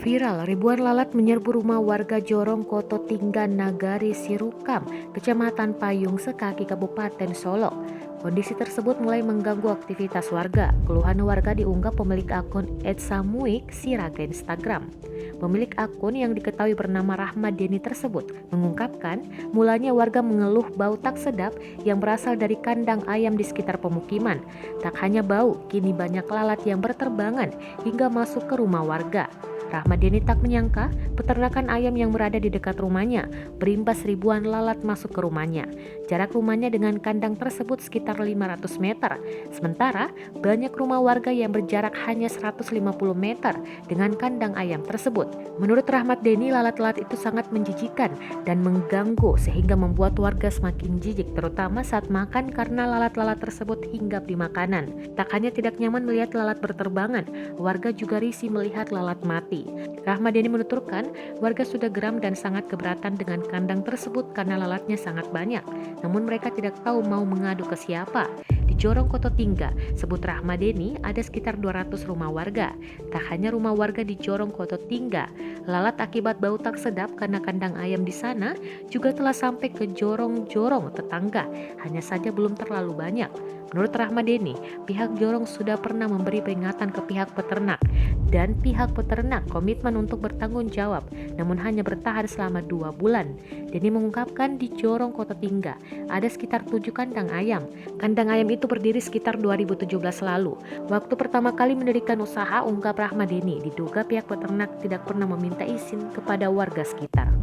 Viral, ribuan lalat menyerbu rumah warga Jorong Koto Tinggan Nagari Sirukam, Kecamatan Payung Sekaki, Kabupaten Solo. Kondisi tersebut mulai mengganggu aktivitas warga. Keluhan warga diunggah pemilik akun @samuik siraga Instagram. Pemilik akun yang diketahui bernama Rahmat Deni tersebut mengungkapkan mulanya warga mengeluh bau tak sedap yang berasal dari kandang ayam di sekitar pemukiman. Tak hanya bau, kini banyak lalat yang berterbangan hingga masuk ke rumah warga. Rahmat Deni tak menyangka peternakan ayam yang berada di dekat rumahnya berimbas ribuan lalat masuk ke rumahnya. Jarak rumahnya dengan kandang tersebut sekitar 500 meter. Sementara banyak rumah warga yang berjarak hanya 150 meter dengan kandang ayam tersebut. Menurut Rahmat Deni, lalat-lalat itu sangat menjijikan dan mengganggu sehingga membuat warga semakin jijik, terutama saat makan karena lalat-lalat tersebut hinggap di makanan. Tak hanya tidak nyaman melihat lalat berterbangan, warga juga risih melihat lalat mati. Rahmat Deni menuturkan warga sudah geram dan sangat keberatan dengan kandang tersebut karena lalatnya sangat banyak. Namun mereka tidak tahu mau mengadu ke siapa. Di Jorong Koto Tingga, sebut Rahmat Deni, ada sekitar 200 rumah warga. Tak hanya rumah warga di Jorong Koto Tingga, lalat akibat bau tak sedap karena kandang ayam di sana juga telah sampai ke jorong-jorong tetangga. Hanya saja belum terlalu banyak. Menurut Rahmat Deni, pihak Jorong sudah pernah memberi peringatan ke pihak peternak dan pihak peternak komitmen untuk bertanggung jawab, namun hanya bertahan selama 2 bulan. Deni mengungkapkan di Jorong Koto Tingga ada sekitar 7 kandang ayam. Kandang ayam itu berdiri sekitar 2017 lalu. Waktu pertama kali mendirikan usaha, ungkap Rahmat Deni, diduga pihak peternak tidak pernah meminta izin kepada warga sekitar.